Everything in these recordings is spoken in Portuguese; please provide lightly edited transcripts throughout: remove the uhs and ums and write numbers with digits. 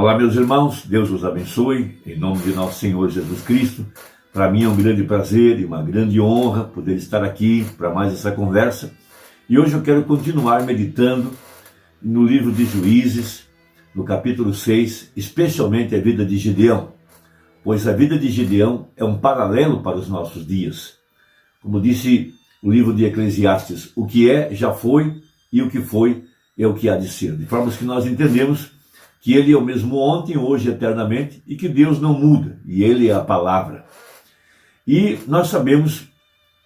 Olá, meus irmãos, Deus os abençoe, em nome de nosso Senhor Jesus Cristo. Para mim é um grande prazer e uma grande honra poder estar aqui para mais essa conversa. E hoje eu quero continuar meditando no livro de Juízes, no capítulo 6, especialmente a vida de Gideão, pois a vida de Gideão é um paralelo para os nossos dias. Como disse o livro de Eclesiastes, o que é, já foi, e o que foi, é o que há de ser. De forma que nós entendemos que Ele é o mesmo ontem, hoje, eternamente, e que Deus não muda, e Ele é a palavra. E nós sabemos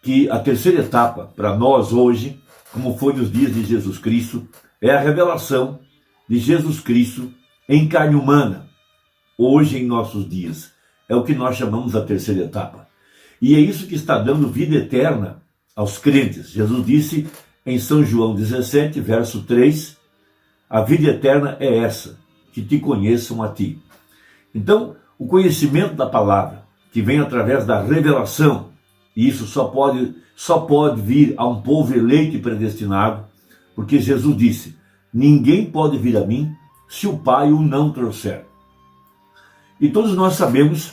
que a terceira etapa para nós hoje, como foi nos dias de Jesus Cristo, é a revelação de Jesus Cristo em carne humana, hoje em nossos dias. É o que nós chamamos a terceira etapa. E é isso que está dando vida eterna aos crentes. Jesus disse em São João 17, verso 3, a vida eterna é essa, que te conheçam a ti. Então, o conhecimento da palavra, que vem através da revelação, e isso só pode vir a um povo eleito e predestinado, porque Jesus disse, ninguém pode vir a mim se o Pai o não trouxer. E todos nós sabemos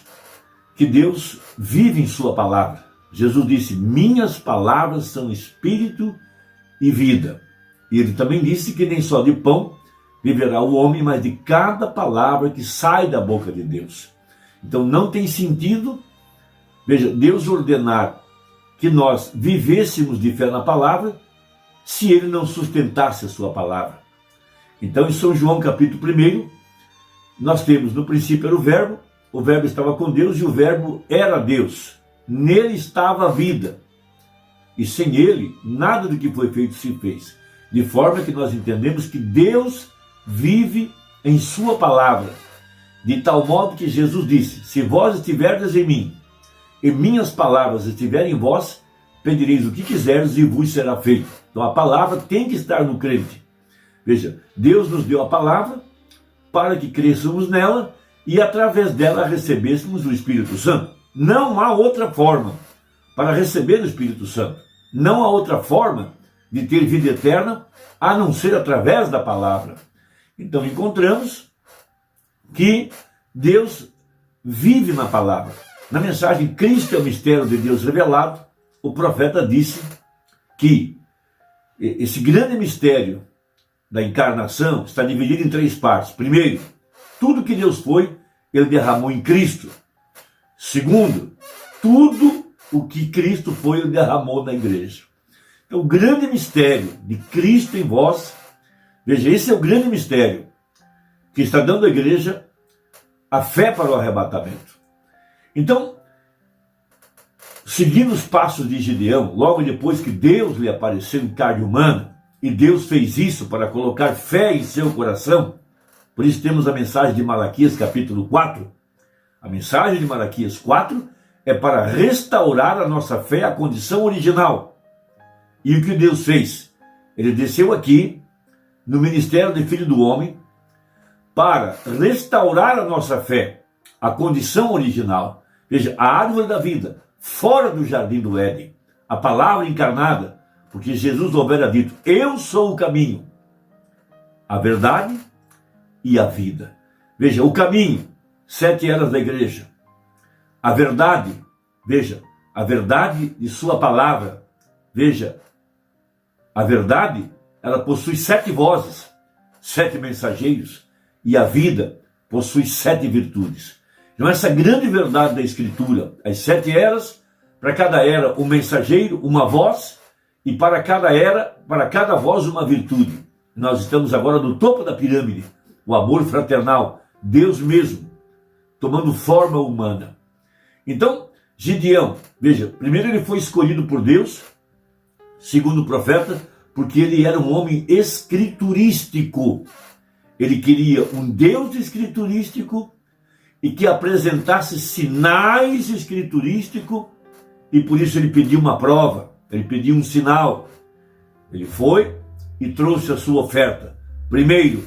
que Deus vive em sua palavra. Jesus disse, minhas palavras são espírito e vida. E ele também disse que nem só de pão viverá o homem, mas de cada palavra que sai da boca de Deus. Então não tem sentido, veja, Deus ordenar que nós vivêssemos de fé na palavra, se ele não sustentasse a sua palavra. Então em São João capítulo 1, nós temos no princípio era o verbo estava com Deus e o verbo era Deus. Nele estava a vida. E sem ele, nada do que foi feito se fez. De forma que nós entendemos que Deus vive em sua palavra. De tal modo que Jesus disse, se vós estiverdes em mim, e minhas palavras estiverem em vós, pedireis o que quiseres e vos será feito. Então a palavra tem que estar no crente. Veja, Deus nos deu a palavra para que cresçamos nela e através dela recebêssemos o Espírito Santo. Não há outra forma para receber o Espírito Santo. Não há outra forma de ter vida eterna a não ser através da palavra. Então encontramos que Deus vive na palavra. Na mensagem Cristo é o mistério de Deus revelado, o profeta disse que esse grande mistério da encarnação está dividido em 3 partes. Primeiro, tudo que Deus foi, ele derramou em Cristo. Segundo, tudo o que Cristo foi, ele derramou na igreja. Então, o grande mistério de Cristo em vós, veja, esse é o grande mistério que está dando à igreja a fé para o arrebatamento. Então, seguindo os passos de Gideão, logo depois que Deus lhe apareceu em carne humana, e Deus fez isso para colocar fé em seu coração, por isso temos a mensagem de Malaquias capítulo 4. A mensagem de Malaquias 4 é para restaurar a nossa fé à condição original. E o que Deus fez? Ele desceu aqui, no ministério do Filho do Homem, para restaurar a nossa fé à condição original. Veja, a árvore da vida, fora do jardim do Éden, a palavra encarnada, porque Jesus houvera dito, eu sou o caminho, a verdade e a vida. Veja, o caminho, 7 eras da igreja. A verdade, veja, a verdade de sua palavra. Veja, a verdade, ela possui 7 vozes, 7 mensageiros, e a vida possui 7 virtudes. Então essa grande verdade da Escritura, as 7 eras, para cada era um mensageiro, uma voz, e para cada era, para cada voz uma virtude. Nós estamos agora no topo da pirâmide, o amor fraternal, Deus mesmo, tomando forma humana. Então, Gideão, veja, primeiro ele foi escolhido por Deus, segundo o profeta, porque ele era um homem escriturístico. Ele queria um Deus escriturístico e que apresentasse sinais escriturísticos, e por isso ele pediu uma prova, ele pediu um sinal. Ele foi e trouxe a sua oferta. Primeiro,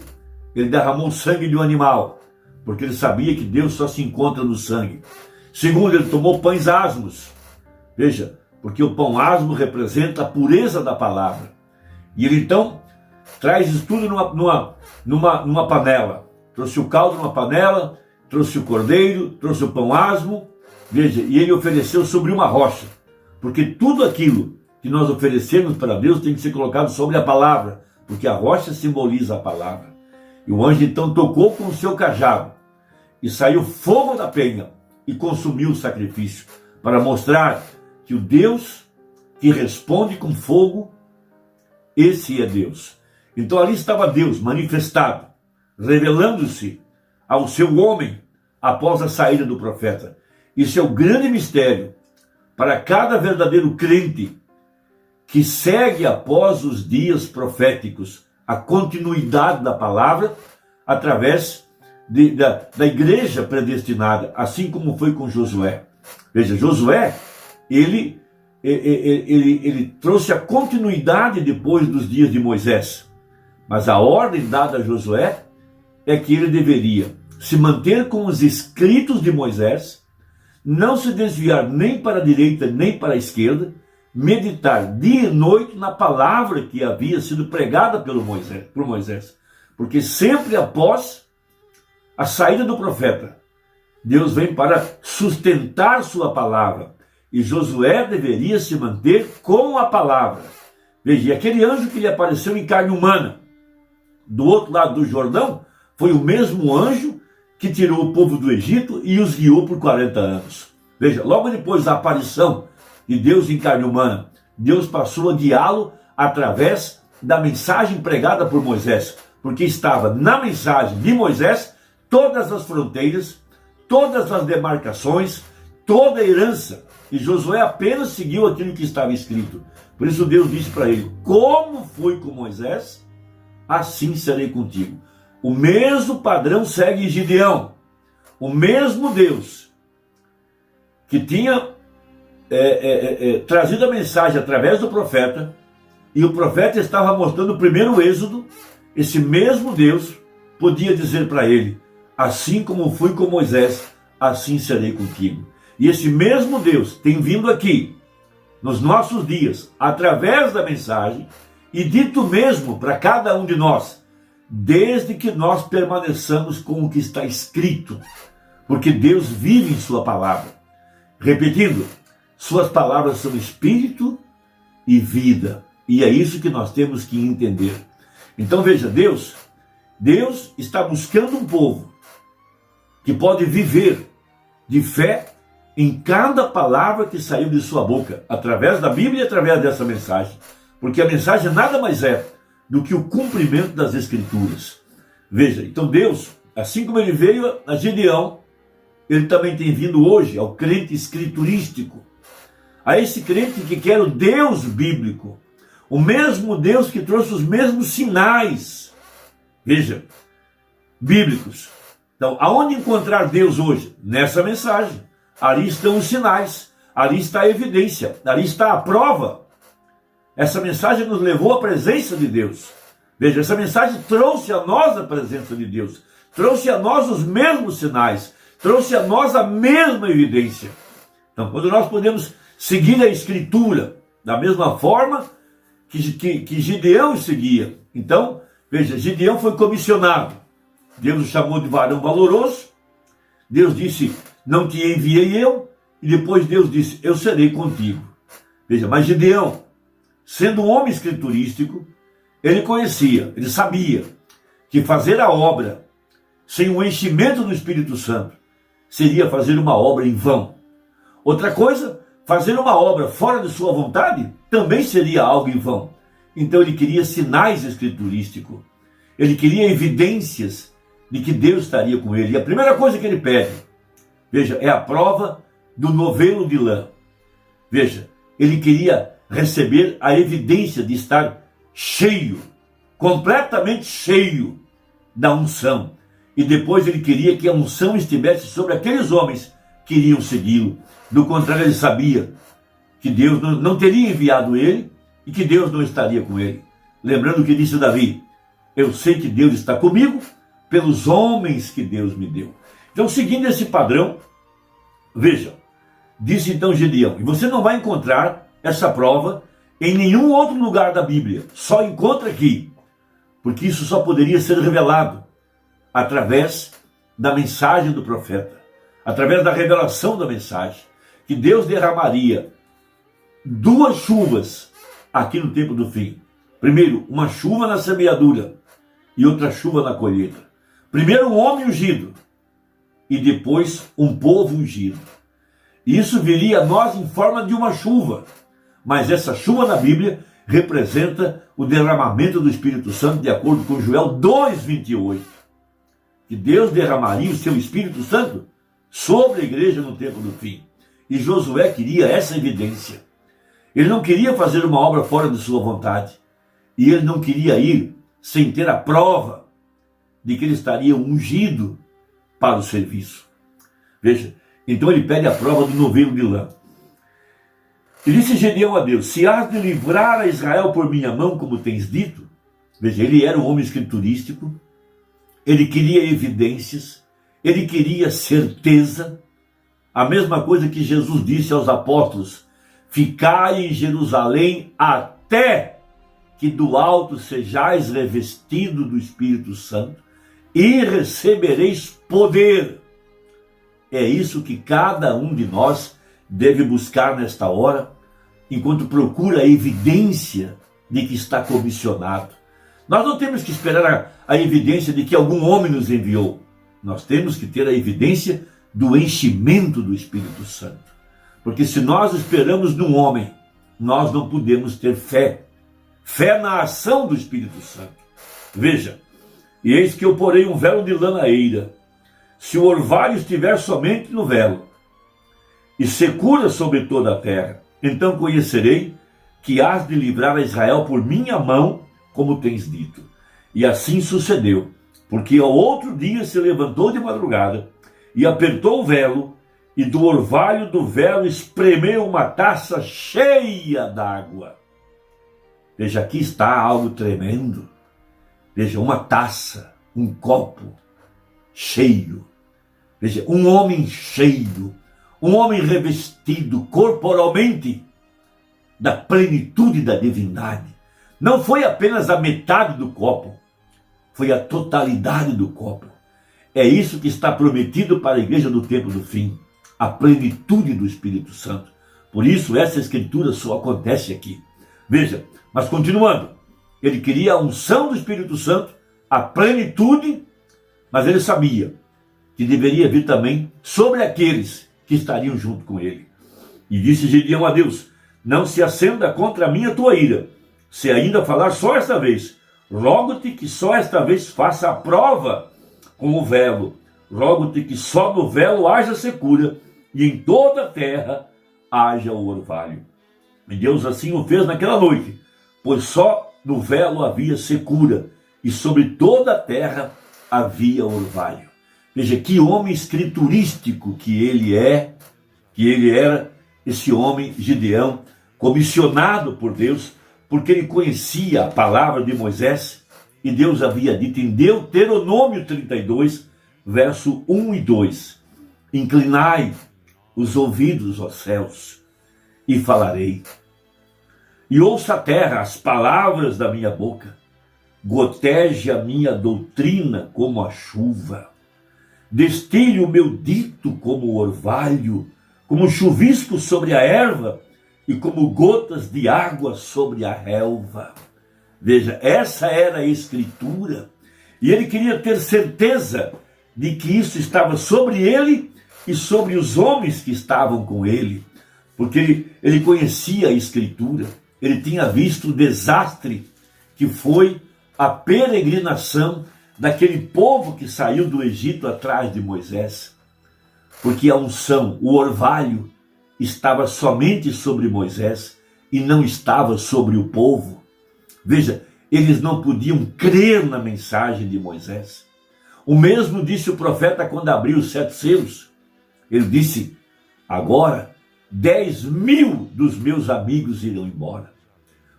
ele derramou o sangue de um animal, porque ele sabia que Deus só se encontra no sangue. Segundo, ele tomou pães asmos. Veja, porque o pão asmo representa a pureza da palavra. E ele então traz isso tudo numa panela. trouxe o caldo numa panela, trouxe o cordeiro, trouxe o pão asmo, veja, e ele ofereceu sobre uma rocha, porque tudo aquilo que nós oferecemos para Deus tem que ser colocado sobre a palavra, porque a rocha simboliza a palavra. E o anjo então tocou com o seu cajado, e saiu fogo da penha, e consumiu o sacrifício, para mostrar que o Deus que responde com fogo, esse é Deus. Então ali estava Deus manifestado, revelando-se ao seu homem após a saída do profeta. Isso é o grande mistério para cada verdadeiro crente que segue após os dias proféticos, a continuidade da palavra através da igreja predestinada, assim como foi com Josué. Veja, Josué, ele trouxe a continuidade depois dos dias de Moisés, mas a ordem dada a Josué é que ele deveria se manter com os escritos de Moisés, não se desviar nem para a direita nem para a esquerda, meditar dia e noite na palavra que havia sido pregada por Moisés, porque sempre após a saída do profeta, Deus vem para sustentar sua palavra, e Josué deveria se manter com a palavra. Veja, e aquele anjo que lhe apareceu em carne humana, do outro lado do Jordão, foi o mesmo anjo que tirou o povo do Egito e os guiou por 40 anos. Veja, logo depois da aparição de Deus em carne humana, Deus passou a guiá-lo através da mensagem pregada por Moisés, porque estava na mensagem de Moisés todas as fronteiras, todas as demarcações, toda a herança, e Josué apenas seguiu aquilo que estava escrito. Por isso Deus disse para ele: como fui com Moisés, assim serei contigo. O mesmo padrão segue Gideão. O mesmo Deus que tinha trazido a mensagem através do profeta, e o profeta estava mostrando o primeiro êxodo, esse mesmo Deus podia dizer para ele: assim como fui com Moisés, assim serei contigo. E esse mesmo Deus tem vindo aqui, nos nossos dias, através da mensagem, e dito mesmo para cada um de nós, desde que nós permaneçamos com o que está escrito, porque Deus vive em sua palavra. Repetindo, suas palavras são espírito e vida, e é isso que nós temos que entender. Então veja, Deus está buscando um povo que pode viver de fé em cada palavra que saiu de sua boca, através da Bíblia e através dessa mensagem, porque a mensagem nada mais é do que o cumprimento das Escrituras. Veja, então Deus, assim como ele veio a Gideão, ele também tem vindo hoje ao crente escriturístico, a esse crente que quer o Deus bíblico, o mesmo Deus que trouxe os mesmos sinais, veja, bíblicos. Então, aonde encontrar Deus hoje? Nessa mensagem. Ali estão os sinais, ali está a evidência, ali está a prova. Essa mensagem nos levou à presença de Deus. Veja, essa mensagem trouxe a nós a presença de Deus, trouxe a nós os mesmos sinais, trouxe a nós a mesma evidência. Então, quando nós podemos seguir a Escritura da mesma forma que Gideão seguia. Então, veja, Gideão foi comissionado. Deus o chamou de varão valoroso. Deus disse: não te enviei eu. E depois Deus disse: eu serei contigo. Veja, mas Gideão, sendo um homem escriturístico, ele conhecia, ele sabia que fazer a obra sem o enchimento do Espírito Santo seria fazer uma obra em vão. Outra coisa, fazer uma obra fora de sua vontade também seria algo em vão. Então ele queria sinais escriturísticos. Ele queria evidências de que Deus estaria com ele. E a primeira coisa que ele pede, veja, é a prova do novelo de lã. Veja, ele queria receber a evidência de estar cheio, completamente cheio da unção. E depois ele queria que a unção estivesse sobre aqueles homens que iriam segui-lo. Do contrário, ele sabia que Deus não teria enviado ele e que Deus não estaria com ele. Lembrando o que disse Davi: eu sei que Deus está comigo pelos homens que Deus me deu. Então, seguindo esse padrão, veja, disse então Gideão, e você não vai encontrar essa prova em nenhum outro lugar da Bíblia, só encontra aqui, porque isso só poderia ser revelado através da mensagem do profeta, através da revelação da mensagem, que Deus derramaria duas chuvas aqui no tempo do fim. Primeiro, uma chuva na semeadura e outra chuva na colheita. Primeiro um homem ungido e depois um povo ungido. E isso viria a nós em forma de uma chuva. Mas essa chuva na Bíblia representa o derramamento do Espírito Santo, de acordo com Joel 2,28. Que Deus derramaria o seu Espírito Santo sobre a igreja no tempo do fim. E Josué queria essa evidência. Ele não queria fazer uma obra fora de sua vontade. E ele não queria ir sem ter a prova de que ele estaria ungido para o serviço. Veja, então ele pede a prova do novelo de lã. E disse Gedeão a Deus: se has de livrar a Israel por minha mão, como tens dito. Veja, ele era um homem escriturístico, ele queria evidências, ele queria certeza. A mesma coisa que Jesus disse aos apóstolos: ficai em Jerusalém até que do alto sejais revestido do Espírito Santo e recebereis poder. É isso que cada um de nós deve buscar nesta hora, enquanto procura a evidência de que está comissionado. Nós não temos que esperar a evidência de que algum homem nos enviou. Nós temos que ter a evidência do enchimento do Espírito Santo. Porque se nós esperamos num homem, nós não podemos ter fé. Fé na ação do Espírito Santo. Veja, e eis que eu porei um véu de lã na eira. Se o orvalho estiver somente no véu, e secura sobre toda a terra, então conhecerei que has de livrar a Israel por minha mão, como tens dito. E assim sucedeu, porque ao outro dia se levantou de madrugada, e apertou o velo, e do orvalho do velo espremeu uma taça cheia d'água. Veja, aqui está algo tremendo. Veja, uma taça, um copo cheio. Veja, um homem cheio, um homem revestido corporalmente da plenitude da divindade. Não foi apenas a metade do copo, foi a totalidade do copo. É isso que está prometido para a igreja do tempo do fim, a plenitude do Espírito Santo. Por isso essa escritura só acontece aqui. Veja, mas continuando, ele queria a unção do Espírito Santo, a plenitude, mas ele sabia que deveria vir também sobre aqueles que estariam junto com ele. E disse Gedeão a Deus: não se acenda contra mim a tua ira, se ainda falar só esta vez. Rogo-te que só esta vez faça a prova com o velo. Rogo-te que só no velo haja secura, e em toda a terra haja o orvalho. E Deus assim o fez naquela noite, pois só no velo havia secura, e sobre toda a terra havia orvalho. Veja que homem escriturístico que ele era, esse homem Gedeão, comissionado por Deus, porque ele conhecia a palavra de Moisés, e Deus havia dito em Deuteronômio 32, verso 1 e 2, inclinai os ouvidos aos céus, e falarei, e ouça a terra as palavras da minha boca, goteje a minha doutrina como a chuva, destile o meu dito como o orvalho, como chuvisco sobre a erva, e como gotas de água sobre a relva. Veja, essa era a escritura, e ele queria ter certeza de que isso estava sobre ele e sobre os homens que estavam com ele, porque ele conhecia a escritura, ele tinha visto o desastre que foi a peregrinação daquele povo que saiu do Egito atrás de Moisés, porque a unção, o orvalho, estava somente sobre Moisés e não estava sobre o povo. Veja, eles não podiam crer na mensagem de Moisés. O mesmo disse o profeta quando abriu os 7 selos. Ele disse: agora 10.000 dos meus amigos irão embora.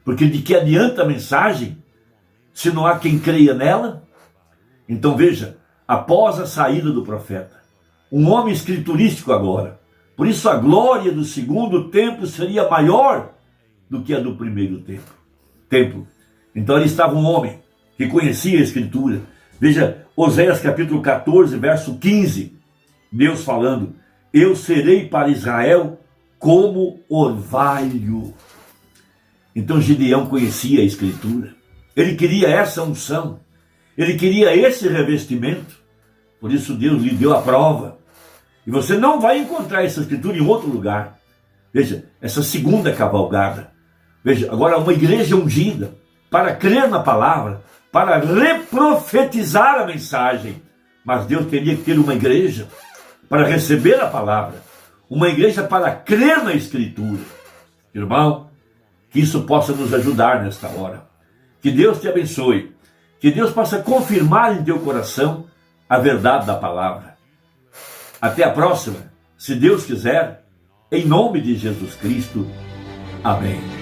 Porque de que adianta a mensagem se não há quem creia nela? Então veja, após a saída do profeta, um homem escriturístico agora, por isso a glória do segundo templo seria maior do que a do primeiro templo. Então ali estava um homem que conhecia a escritura, Veja, Oséias capítulo 14, verso 15, Deus falando: eu serei para Israel como orvalho. Então Gideão conhecia a Escritura, ele queria essa unção, ele queria esse revestimento, por isso Deus lhe deu a prova. E você não vai encontrar essa Escritura em outro lugar. Veja, essa segunda cavalgada, veja, agora uma igreja ungida, para crer na palavra, para reprofetizar a mensagem. Mas Deus queria ter uma igreja para receber a palavra, uma igreja para crer na Escritura. Irmão, que isso possa nos ajudar nesta hora. Que Deus te abençoe, que Deus possa confirmar em teu coração a verdade da palavra. Até a próxima, se Deus quiser, em nome de Jesus Cristo. Amém.